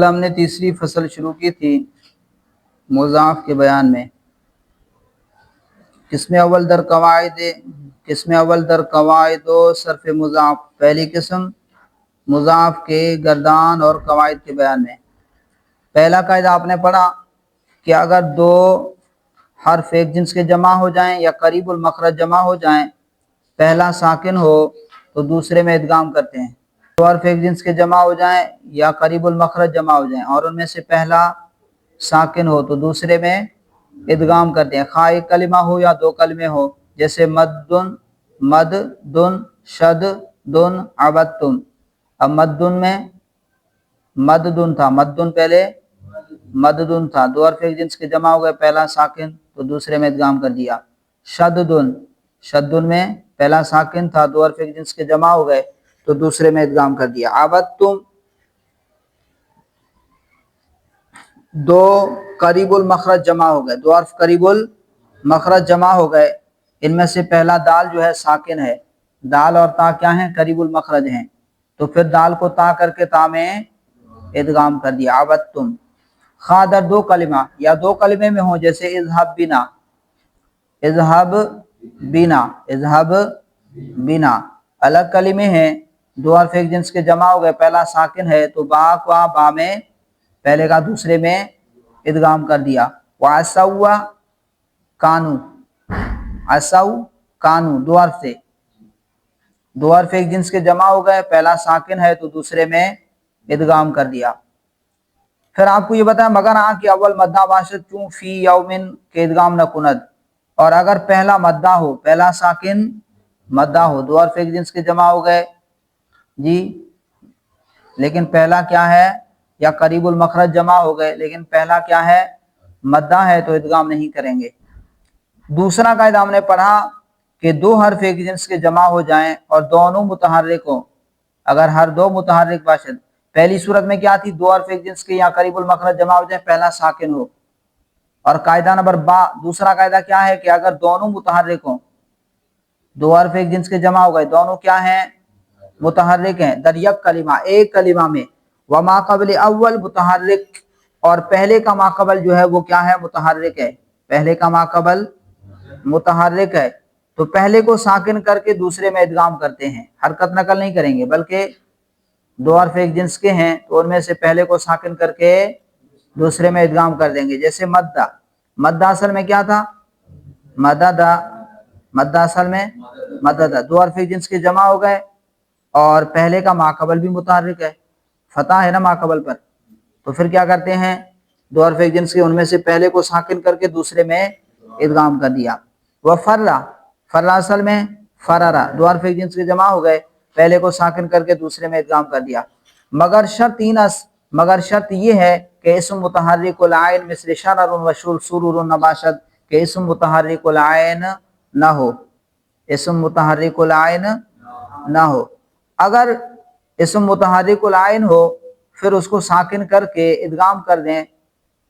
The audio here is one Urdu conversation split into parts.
ہم نے تیسری فصل شروع کی تھی مضاف کے بیان میں۔ قسم اول در قواعد و صرف مضاف، پہلی قسم مضاف کے گردان اور قواعد کے بیان میں۔ پہلا قاعدہ آپ نے پڑھا کہ اگر دو حرف ایک جنس کے جمع ہو جائیں یا قریب المخرج جمع ہو جائیں، پہلا ساکن ہو تو دوسرے میں ادغام کرتے ہیں۔ دو حرف ایک جنس کے جمع ہو جائیں یا قریب المخرج جمع ہو جائیں اور ان میں سے پہلا ساکن ہو تو دوسرے میں ادغام کرتے ہیں، خواہ ایک کلمہ ہو یا دو کلمے ہو، جیسے مد دن شد دن عبدتم۔ اب مدن میں مددن تھا، مدن پہلے مددن تھا، دو حرف ایک جنس کے جمع ہو گئے، پہلا ساکن تو دوسرے میں ادغام کر دیا۔ شدن میں پہلا ساکن تھا، دو حرف ایک جنس کے جمع ہو گئے تو دوسرے میں ادغام کر دیا۔ عبدتم دو قریب المخرج جمع ہو گئے، دو حرف قریب المخرج جمع ہو گئے، ان میں سے پہلا دال جو ہے ساکن ہے، دال اور تا کیا ہیں؟ قریب المخرج ہیں، تو پھر دال کو تا کر کے تا میں ادغام کر دیا۔ عبدتم خواہ در دو کلمہ یا دو کلمے میں ہوں، جیسے اذهب بنا الگ کلمے ہیں، دو حرف ایک جنس کے جمع ہو گئے، پہلا ساکن ہے تو با میں پہلے کا دوسرے میں ادغام کر دیا۔ وعسوا کانو دو حرف سے، دو حرف ایک جنس کے جمع ہو گئے، پہلا ساکن ہے تو دوسرے میں ادغام کر دیا۔ پھر آپ کو یہ بتایا مگر کہ اول مدہ باشد چون فی یومن کے ادغام نہ کند، اور اگر پہلا مدہ ہو، پہلا ساکن مدہ ہو، دو حرف ایک جنس کے جمع ہو گئے جی، لیکن پہلا کیا ہے؟ یا قریب المخرج جمع ہو گئے لیکن پہلا کیا ہے؟ مدہ ہے، تو ادغام نہیں کریں گے۔ دوسرا قاعدہ ہم نے پڑھا کہ دو حرف ایک جنس کے جمع ہو جائیں اور دونوں متحرک ہوں، اگر ہر دو متحرک باشد، پہلی صورت میں کیا تھی؟ دو حرف ایک جنس کے یا قریب المخرج جمع ہو جائے، پہلا ساکن ہو، اور قاعدہ نمبر دوسرا قاعدہ کیا ہے کہ اگر دونوں متحرک ہوں، دو حرف ایک جنس کے جمع ہو گئے، دونوں کیا ہیں؟ متحرک ہیں، در یک کلمہ ایک کلمہ میں، وما قبل اول متحرک، اور پہلے کا ما قبل جو ہے وہ کیا ہے؟ متحرک ہے، پہلے کا ما قبل متحرک ہے، تو پہلے کو ساکن کر کے دوسرے میں ادغام کرتے ہیں، حرکت نقل نہیں کریں گے، بلکہ دو حرف ایک جنس کے ہیں تو ان میں سے پہلے کو ساکن کر کے دوسرے میں ادغام کر دیں گے، جیسے مدہ اصل میں کیا تھا؟ مدہ اصل میں مدد، دو حرف ایک جنس کے جمع ہو گئے اور پہلے کا ما قبل بھی متحرک ہے، فتح ہے نا ما قبل پر، تو پھر کیا کرتے ہیں؟ دو حرف ایک جنس کے ان میں سے پہلے کو ساکن کر کے دوسرے میں ادغام کر دیا۔ فرہ اصل میں فرارا، دو حرف ایک جنس کے جمع ہو گئے، پہلے کو ساکن کر کے دوسرے میں ادغام کر دیا۔ مگر شرط یہ ہے کہ اسم متحرک العین مثل شرر و سرور نباشد، کہ اسم متحرک العین نہ ہو، اسم متحرک العین نہ ہو۔ اگر اسم متحرک العین ہو پھر اس کو ساکن کر کے ادغام کر دیں،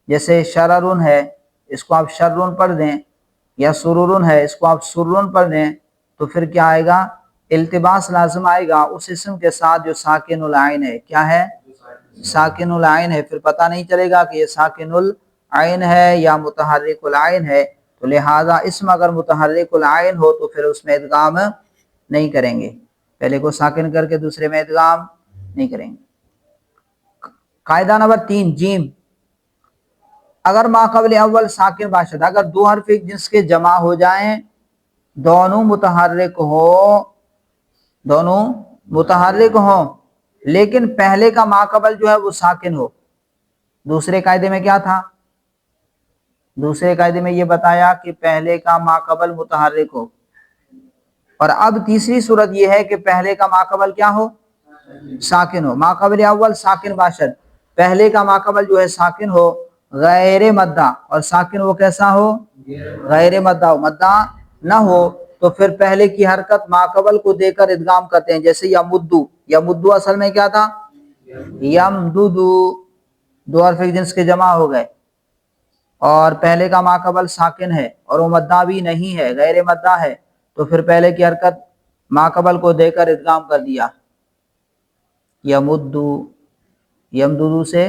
جیسے شررن ہے اس کو آپ شررن پڑھ دیں، یا سرورن ہے اس کو آپ سرورن پڑھ دیں، تو پھر کیا آئے گا؟ التباس لازم آئے گا اس اسم کے ساتھ جو ساکن العین ہے۔ کیا ہے؟ ساکن العین ہے، پھر پتہ نہیں چلے گا کہ یہ ساکن العین ہے یا متحرک العین ہے، تو لہٰذا اسم اگر متحرک العین ہو تو پھر اس میں ادغام نہیں کریں گے، پہلے کو ساکن کر کے دوسرے میں ادغام نہیں کریں گے۔ قاعدہ نمبر 3 جیم، اگر ما قبل اول ساکن باشد، اگر دو حرف ایک جنس کے جمع ہو جائیں، دونوں متحرک ہوں لیکن پہلے کا ما قبل جو ہے وہ ساکن ہو۔ دوسرے قاعدے میں کیا تھا؟ دوسرے قاعدے میں یہ بتایا کہ پہلے کا ما قبل متحرک ہو، اور اب تیسری صورت یہ ہے کہ پہلے کا ما قبل کیا ہو؟ ساکن ہو۔ ما قبل اول ساکن باشد، پہلے کا ما قبل جو ہے ساکن ہو، غیر مدہ، اور ساکن وہ کیسا ہو؟ غیر مدہ ہو، مدہ نہ ہو، تو پھر پہلے کی حرکت ما قبل کو دے کر ادغام کرتے ہیں، جیسے یمدو اصل میں کیا تھا؟ یمددو، دو حرف ایک جنس کے جمع ہو گئے اور پہلے کا ما قبل ساکن ہے اور وہ مدہ بھی نہیں ہے، غیر مدہ ہے، تو پھر پہلے کی حرکت ما قبل کو دے کر ادغام کر دیا۔ یمددو سے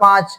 5,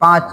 5,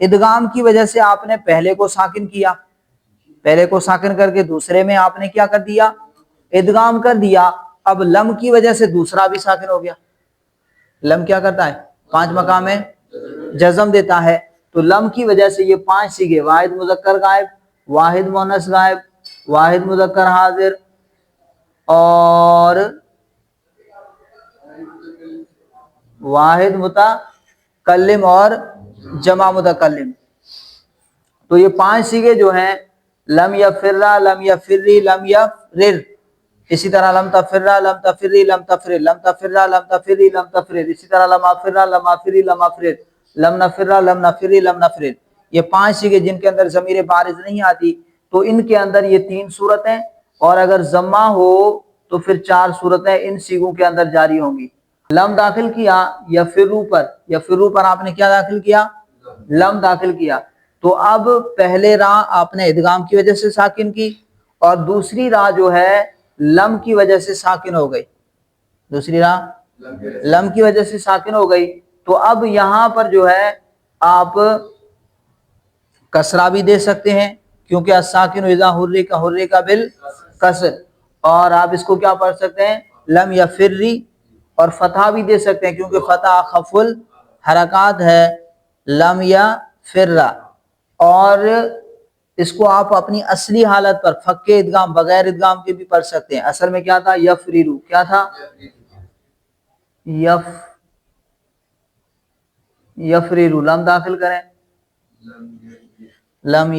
ادغام کی وجہ سے آپ نے پہلے کو ساکن کیا، پہلے کو ساکن کر کے دوسرے میں آپ نے کیا کر دیا، ادغام کر دیا. اب لم کی وجہ سے دوسرا بھی ساکن ہو گیا. لم کیا کرتا ہے؟ 5 مقام میں جزم دیتا ہے. تو لم کی وجہ سے یہ 5 صیغے، واحد مذکر غائب، واحد مؤنث غائب، واحد مذکر حاضر اور واحد متکلم اور جمع متکلم. تو یہ 5 صیغے جو ہیں، لم یفر، لم یفری، لم یفرر، اسی طرح لم تفر، لم تفری، لم تفرر، لم تفر، لم تفری، لم تفرر، اسی طرح لم افر، لم افری، لم افرر، لم نفر، لم نفری، لم نفرر. یہ 5 صیغے جن کے اندر ضمیر بارز نہیں آتی، تو ان کے اندر یہ 3 صورتیں، اور اگر ضمہ ہو تو پھر 4 صورتیں ان صیغوں کے اندر جاری ہوں گی. لم داخل کیا یفرو پر، یفرو پر آپ نے کیا داخل کیا؟ لم داخل کیا. تو اب پہلے راہ آپ نے ادغام کی وجہ سے ساکن کی، اور دوسری راہ جو ہے لم کی وجہ سے ساکن ہو گئی، دوسری راہ لم کی وجہ سے ساکن ہو گئی. تو اب یہاں پر جو ہے آپ کسرہ بھی دے سکتے ہیں، کیونکہ الساکن اذا حرک حرک بالکسر، اور آپ اس کو کیا پڑھ سکتے ہیں؟ لم یفری. اور فتحہ بھی دے سکتے ہیں، کیونکہ فتح اخف الحرکات ہے، لم یفر. اور اس کو آپ اپنی اصلی حالت پر فک ادغام بغیر ادغام کے بھی پڑھ سکتے ہیں. اصل میں کیا تھا؟ یفریرو. کیا تھا؟ یفریرو. لم داخل کریں، لم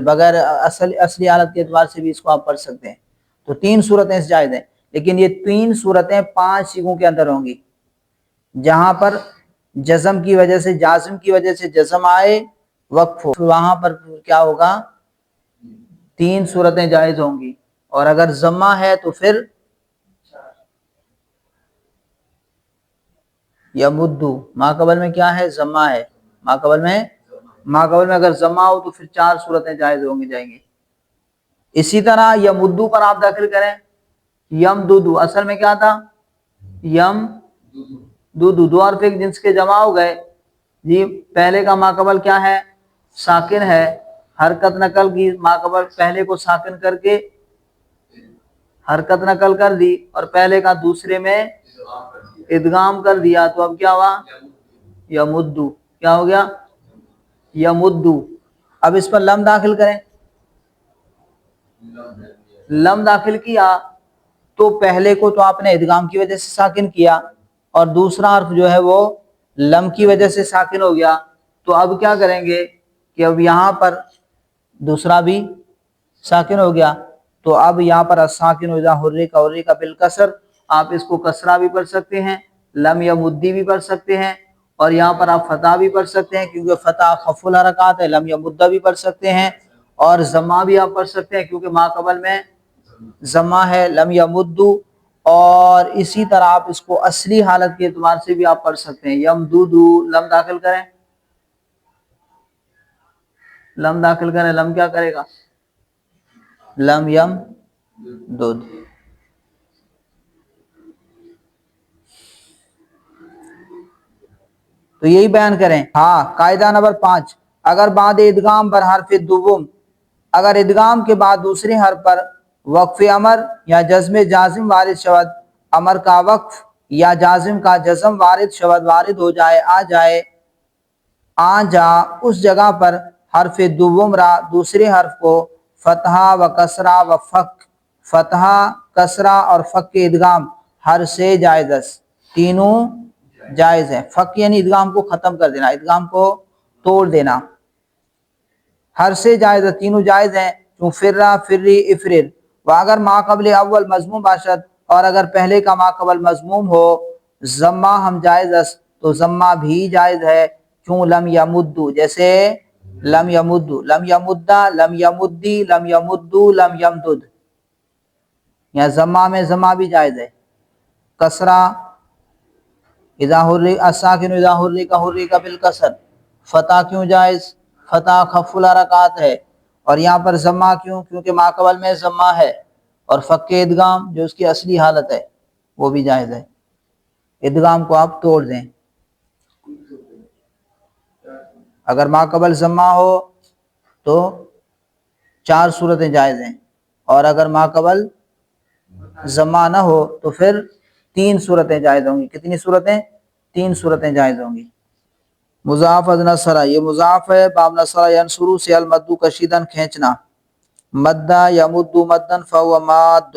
بغیر اصلی حالت کے اعتبار سے بھی اس کو آپ پڑھ سکتے ہیں. تو 3 صورتیں اس جائز ہیں، لیکن یہ 3 صورتیں 5 صیغوں کے اندر ہوں گی. جہاں پر جزم کی وجہ سے، جازم کی وجہ سے جزم آئے وقف ہو، وہاں پر کیا ہوگا؟ 3 صورتیں جائز ہوں گی. اور اگر ضمہ ہے تو پھر یمدو. ماقبل میں کیا ہے؟ ضمہ ہے. ماقبل میں اگر ضمہ ہو تو پھر 4 صورتیں جائز ہوں گی جائیں گی. اسی طرح یمدو پر آپ داخل کریں، یمدودو. اصل میں کیا تھا؟ یم دودو. دو حرف ایک جنس کے جمع ہو گئے جی. پہلے کا ماقبل کیا ہے؟ ساکن ہے. حرکت نقل کی، ماقبل پہلے کو ساکن کر کے حرکت نقل کر دی، اور پہلے کا دوسرے میں ادغام کر دیا. تو اب کیا ہوا؟ یمدو. کیا ہو گیا؟ یمدو. اب اس پر لم داخل کریں، لم داخل کیا تو پہلے کو تو آپ نے ادغام کی وجہ سے ساکن کیا، اور دوسرا حرف جو ہے وہ لم کی وجہ سے ساکن ہو گیا. تو اب کیا کریں گے کہ اب یہاں پر دوسرا بھی ساکن ہو گیا. تو اب یہاں پر الساکن اذا حرک حرک بالکسر، آپ اس کو کسرہ بھی پڑھ سکتے ہیں، لم یمدی بھی پڑھ سکتے ہیں، اور یہاں پر آپ فتح بھی پڑھ سکتے ہیں، کیونکہ فتح خف الحرکات ہے. لم یمدہ بھی پڑھ سکتے ہیں، اور ضمہ بھی آپ پڑھ سکتے ہیں، کیونکہ ماقبل میں ضمہ ہے، لم یمدو. اور اسی طرح آپ اس کو اصلی حالت کے اعتبار سے بھی آپ پڑھ سکتے ہیں، یمدودو. لم داخل کریں، لم داخل کریں. لم کیا کرے گا؟ لم یم دود. تو یہی بیان کریں. ہاں، قاعدہ نمبر 5، اگر بعد ادغام بر حرف دوم، اگر ادغام کے بعد دوسرے حرف پر وقف امر یا جزم جازم وارد شود، امر کا وقف یا جازم کا جزم وارد شود، وارد ہو جائے، آ جا اس جگہ پر حرف دوم را دوسرے حرف کو فتحہ و کسرہ و فک، فتحہ، کسرہ اور فک کے ادغام ہر سے جائز، تینوں جائز ہیں. فک یعنی ادغام کو ختم کر دینا، ادغام کو توڑ دینا. ہر سے جائز، تینوں جائز ہیں. چون فرہ، فری، افرر. و اگر ما قبل اول مضموم باشد، اور اگر پہلے کا ما قبل مضموم ہو، ضمہ ہم جائز است، تو ضمہ بھی جائز ہے. چون لم یمدو، جیسے لم یمدو، لم یمدہ، لم یمدی، لم یمدو، لم یمدد. یا ضمہ میں ضمہ بھی جائز ہے. کسرہ اذا حرک، الساکن اذا حرک حرک بالکسر. فتح کیوں جائز؟ فتح خف الحرکات ہے. اور یہاں پر ضمہ کیوں؟ کیونکہ ماقبل میں ضمہ ہے. اور فک ادغام جو اس کی اصلی حالت ہے وہ بھی جائز ہے. ادغام کو آپ توڑ دیں. اگر ما قبل ضمہ ہو تو 4 صورتیں جائز ہیں، اور اگر ما قبل ضمہ نہ ہو تو پھر 3 صورتیں جائز ہوں گی۔ کتنی صورتیں؟ 3 صورتیں جائز ہوں گی۔ مضاف از نصرہ، یہ مضاف ہے، باب نصرہ ینصرو سے المدو کشیدن کھینچنا، مدہ یمدو مدن فہو ماد،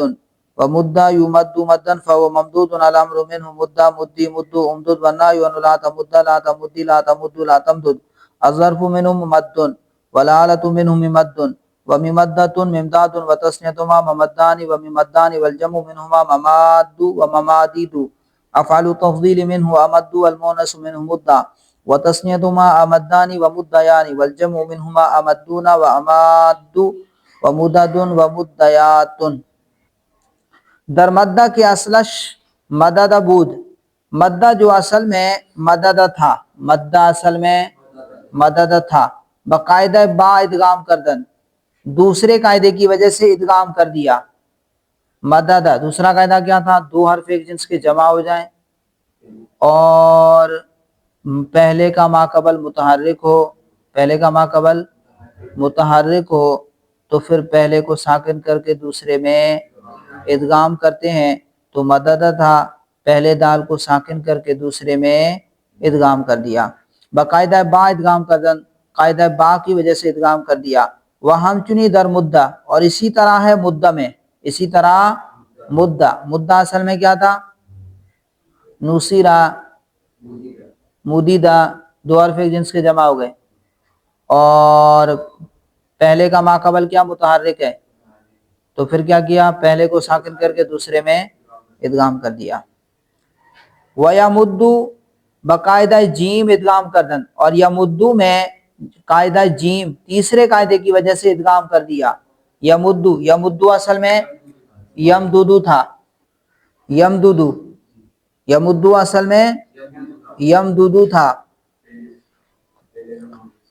ومدہ یمدو مدن فہو ممدود، الامر منہ مدہ مدی مدو امدد، والنہی عنہ لا تمدہ لا تمدی لا تمدو لا تمدد، الظرف منہ ممد، والآلۃ منہ ممد، وممدۃ ممداد، وتثنیتہما ممدان وممدان، والجمع منہما مماد وممادید، افعال تفضیل منہ امد، والمؤنث منہ مدہ، وتثنیتہما امدان ومدیان، والجمع منہما امدون واماد ومدد ومدیات۔ در مدہ کے اصلش مدد بود، مدہ جو اصل میں مدد تھا، مدہ اصل میں مدد تھا، باقاعدہ با ادغام کردن، دوسرے قاعدے کی وجہ سے ادغام کر دیا۔ مدد دوسرا قاعدہ کیا تھا؟ 2 حرف ایک جنس کے جمع ہو جائیں اور پہلے کا ما قبل متحرک ہو، پہلے کا ما قبل متحرک ہو تو پھر پہلے کو ساکن کر کے دوسرے میں ادغام کرتے ہیں، تو مدد تھا، پہلے دال کو ساکن کر کے دوسرے میں ادغام کر دیا۔ باقاعدہ با ادغام کردن، قاعدہ با کی وجہ سے ادغام کر دیا۔ وہم چنی در مدہ، اور اسی طرح ہے مدہ میں، اسی طرح مدہ، مدہ اصل میں کیا تھا؟ نوسیرہ مدیدہ، 2 حرف ایک جنس کے جمع ہو گئے، اور پہلے کا ما قبل کیا؟ متحرک ہے، تو پھر کیا کیا؟ پہلے کو ساکن کر کے دوسرے میں ادغام کر دیا۔ وَيَمُدُّ باقاعدہ جیم ادغام کردن، اور یمدو میں قاعدہ جیم تیسرے قاعدے کی وجہ سے ادغام کر دیا۔ یمدو، یمدو اصل میں یمدودو تھا، یمدودو، یمدو اصل میں یمدودو تھا،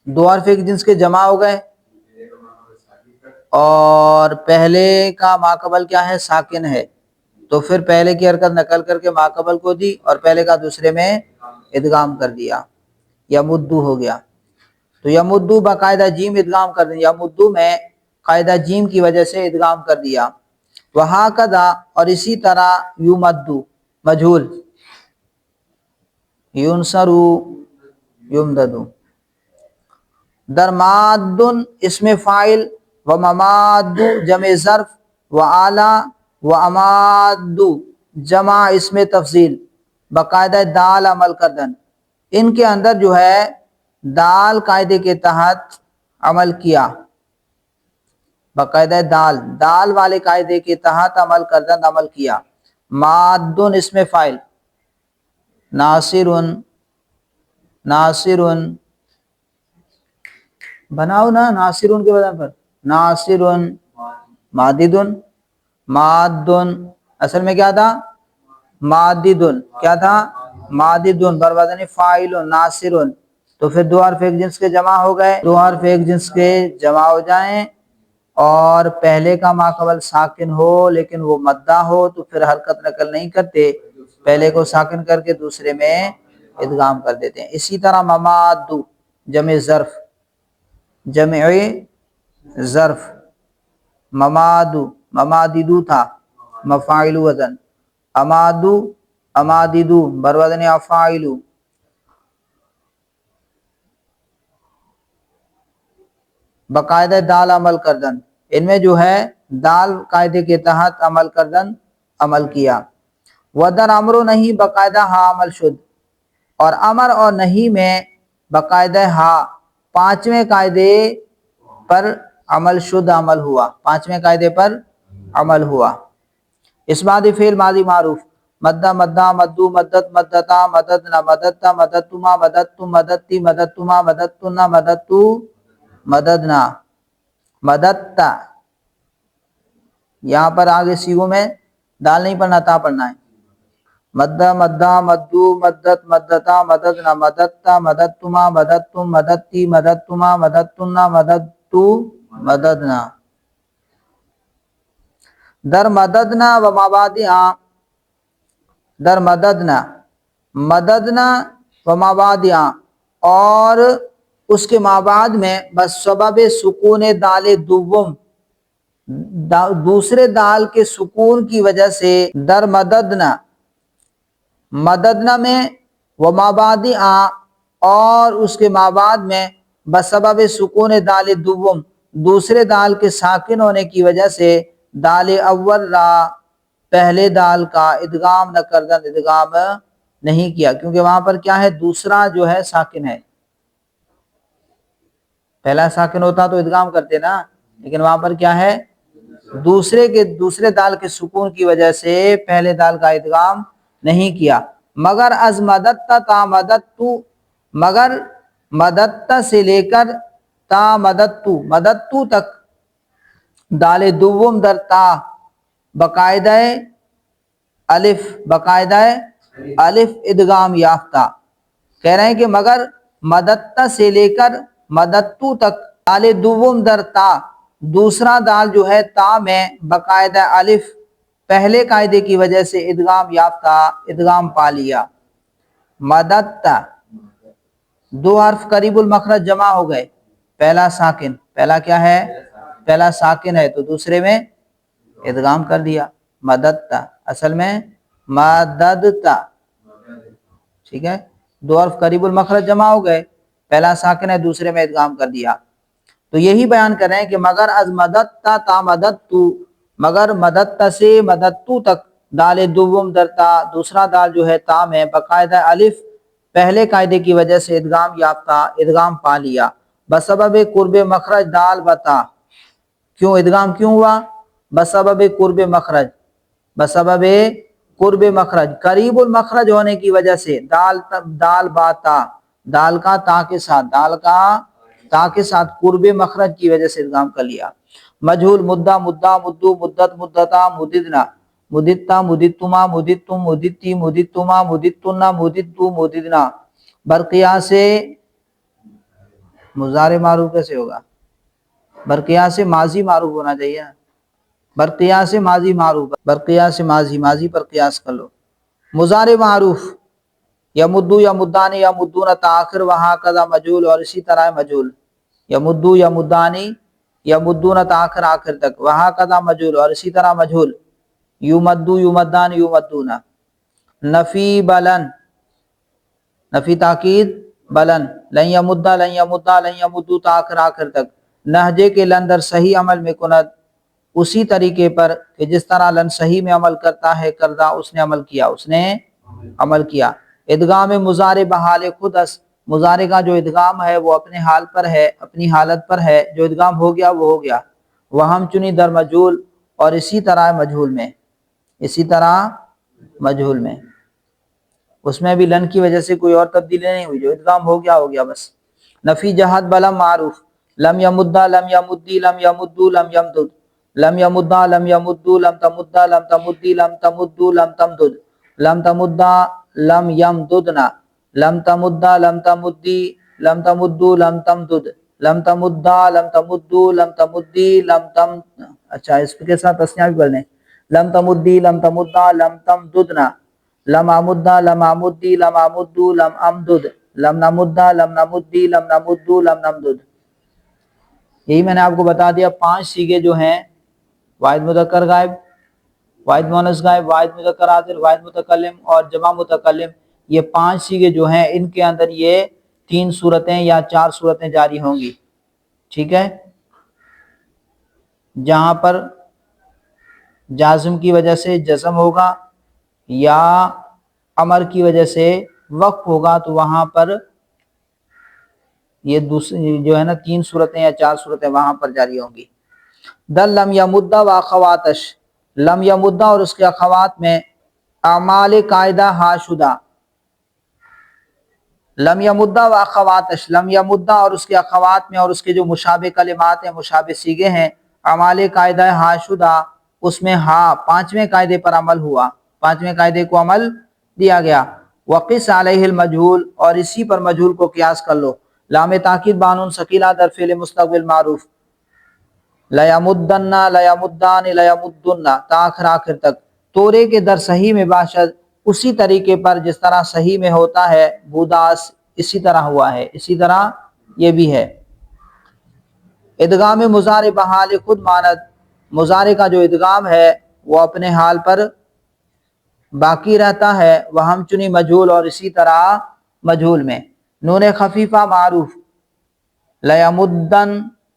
2 حرف ایک جنس کے جمع ہو گئے، اور پہلے کا ما قبل کیا ہے؟ ساکن ہے، تو پھر پہلے کی حرکت نقل کر کے ما قبل کو دی اور پہلے کا دوسرے میں ادغام کر دیا، یمدو ہو گیا۔ تو یمدو باقاعدہ جیم ادغام کر دیا، یمدو میں قاعدہ جیم کی وجہ سے ادغام کر دیا۔ وہکذا، اور اسی طرح یمدو مجھول، ینصرو یمددو، در ماد اسم فاعل، و مماد جمع ظرف، و اعلی و اماد جمع اسم تفضیل، باقاعدہ دال عمل کردن، ان کے اندر جو ہے دال قاعدے کے تحت عمل کیا، باقاعدہ دال، دال والے قاعدے کے تحت عمل کردن، عمل کیا۔ مادن اسم فاعل، ناصرن، ناصرن، بناؤ نا ناصرن کے بدن پر، ناصرن، ماددن، مادن اصل میں کیا تھا؟ ماددن، کیا تھا؟ ماددن، بر وزن فاعل ناصرن، تو پھر 2 حرف ایک جنس کے جمع ہو گئے، 2 حرف ایک جنس کے جمع ہو جائیں اور پہلے کا ما قبل ساکن ہو لیکن وہ مدہ ہو تو پھر حرکت نقل نہیں کرتے، پہلے کو ساکن کر کے دوسرے میں ادغام کر دیتے ہیں۔ اسی طرح مماد جمع ظرف، جمع ظرف، ممادو، مماددو تھا، مفاعل وزن، امادو، اماددو، بر وزن افاعلو، باقاعدہ دال عمل کردن، ان میں جو ہے دال قاعدے کے تحت عمل کردن عمل کیا۔ ودر امر و نہیں باقاعدہ ہا عمل شد، اور امر اور نہیں میں باقاعدہ ہا 5ویں قاعدے پر عمل شد، عمل ہوا، 5ویں قاعدے پر عمل ہوا۔ اس بعد فعل ماضی معروف، مدہ مدہ مدو مدت مدتا مددنا مددتا مددتما مددتم مددتی مددتما مددتنا مددتو مددنا مددتا، یہاں پر آگے سیغوں میں دال نہیں پڑھنا، تا پڑھنا ہے۔ مدہ مدہ مدو مدت مدتا مددنا مددتا مددتما مددتم مددتی مددتما مددتنا مددتو مددنا۔ در مددنا و مبادئا، در مددنا، مددنا و مبادئا، اور اس کے مابعد میں بس سبب سکون دال دوم، دوسرے دال کے سکون کی وجہ سے، در مددنا، مددنا میں وہ مابعد اور اس کے مابعد میں بسبب سکون دال دوم، دوسرے دال کے ساکن ہونے کی وجہ سے، دال اول را، پہلے دال کا ادغام نہ کردن، ادغام نہیں کیا، کیونکہ وہاں پر کیا ہے، دوسرا جو ہے ساکن ہے، پہلا ساکن ہوتا تو ادغام کرتے نا، لیکن وہاں پر کیا ہے، دوسرے دال کے سکون کی وجہ سے پہلے دال کا ادغام نہیں کیا۔ مگر از مددتا تا مددتو، مگر مددتا سے لے کر تا مددتو تک، دال دوم در تا باقاعدہ الف، باقاعدہ الف ادغام یافتہ، کہہ رہے ہیں کہ مگر مددتا سے لے کر مددتو تک، دال دوم در تا، دوسرا دال جو ہے تا میں باقاعدہ الف پہلے قاعدے کی وجہ سے ادغام یافتہ، ادغام پا لیا۔ مددتا، دو حرف قریب المخرج جمع ہو گئے، پہلا ساکن، پہلا کیا ہے، پہلا ساکن ہے تو دوسرے میں ادغام کر دیا، مددتا، اصل میں مددتا، ٹھیک ہے، دو حرف قریب المخرج جمع ہو گئے، پہلا ساکن ہے دوسرے میں ادغام کر دیا۔ تو یہی بیان کر رہے ہیں کہ مگر از مددتا تا مددتو، مگر مددتا سے مددتو تک، دال دوم در تا، دوسرا دال جو ہے تا میں باقاعدہ الف پہلے قاعدے کی وجہ سے ادغام یافتہ، ادغام پا لیا، بسبب قرب مخرج دال بتا، کیوں ادغام کیوں ہوا، بسبب قرب مخرج، بسبب قرب مخرج، قریب المخرج ہونے کی وجہ سے، دال باتا، دال کا تا کے ساتھ، دال کا تا کے ساتھ قرب مخرج کی وجہ سے ادغام کر لیا۔ مجہول مدہ، مدہ، مدو، مدت، مدتا، مددنا، مدتا، مدتما، مدتتم، مدتی، مدتما، مدتنا، مدتو، مددنا، برقیاس سے مضارع معروف کیسے ہوگا، برقیاس سے ماضی معروف ہونا چاہیے، برقیاس سے ماضی معروف، برقیاس سے ماضی پر قیاس کر لو۔ مضارع معروف یمدو یا مدانی یا مدون تاخر وہاں کذا مجہول، اور اسی طرح مجہول، یمدو یا مدانی یا مدون تاخر آخر تک، وہاں کذا مجہول، اور اسی طرح مجہول، یمدو یمدان یمدون، نفی بلن، نفی تاکید بلن، لن یمدہ لن یمدہ لن یمدو تاخر آخر تک، نہجے کے لن در صحیح عمل میں کند، اسی طریقے پر کہ جس طرح لن صحیح میں عمل کرتا ہے، کردہ اس نے عمل کیا، اس نے عمل کیا۔ ادغام مضارع بحال خود اس، مضارع کا جو ادغام ہے وہ اپنے حال پر ہے، اپنی حالت پر ہے، جو ادغام ہو گیا وہ ہو گیا۔ وہم چنی در مجہول، اور اسی طرح مجہول میں، اسی طرح مجہول میں، اس میں بھی لن کی وجہ سے کوئی اور تبدیلی نہیں ہوئی، جو ادغام ہو گیا ہو گیا بس۔ نفی جہت بلم معروف، لم یمدہ لم یمدی لم یمدو لم یمدد، لم یمدہ لم یمدو لم تمدہ لم تمدی لم تمدو لم تمدد، لم تمدہ لم یمددنا، لم تمدہ لم تمدی لم تمدو لم تمدد، لم تمدہ لم تمدو لم تمدی لم تم، اچھا اس کے ساتھ تسنیہ بھی پڑھ لیں، لم تمدی لم تمدہ لم تمددنا، لم امدہ لم امدی لم امدو لم امدد، لم نمدہ لم نمدی لم نمدو لم نمدد۔ یہی میں نے آپ کو بتا دیا، 5 صیغے جو ہیں، واحد مذکر غائب، واحد مؤنث غائب، واحد مذکر حاضر، واحد متکلم اور جمع متکلم، یہ 5 صیغے جو ہیں ان کے اندر یہ 3 صورتیں یا 4 صورتیں جاری ہوں گی، ٹھیک ہے، جہاں پر جازم کی وجہ سے جزم ہوگا یا امر کی وجہ سے وقف ہوگا، تو وہاں پر یہ دوسری جو ہے نا 3 صورتیں یا 4 صورتیں وہاں پر جاری ہوں گی۔ دل لم یمدہ و اخواتش، لم یمدہ اور اس کے اخوات میں اعمال قاعدہ ہا شدہ، لم یمدہ و اخواتش، لم یمدہ اور اس کے اخوات میں اور اس کے جو مشابہ کلمات ہیں، مشابہ صیغے ہیں، اعمال قاعدہ ہا شدہ، اس میں ہا 5ویں قاعدے پر عمل ہوا، 5ویں قاعدے کو عمل دیا گیا۔ وقس علیہ المجہول، اور اسی پر مجہول کو قیاس کر لو۔ لام تاکید بانون ثقیلہ در فعل مستقبل معروف، لیمدن لیمدان لیمدن تا آخر تک، تورے کے در صحیح میں باشد، اسی طریقے پر جس طرح صحیح میں ہوتا ہے، بوداس اسی طرح ہوا ہے، اسی طرح یہ بھی ہے۔ ادغام مضارع بحال خود ماند، مضارع کا جو ادغام ہے وہ اپنے حال پر باقی رہتا ہے، وہ ہم چنی مجہول اور اسی طرح مجہول میں۔ نون خفیفہ معروف، لیمدن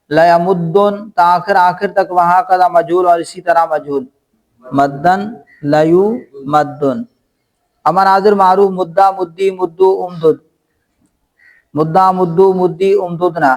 لیمدن تاخر آخر تک وہاں قضا مجہول اور اسی طرح مجہول، مدن لیو مدن۔ امر حاضر معروف، مدہ مدی مدو امدد، مدہ مدو مدی امددنا۔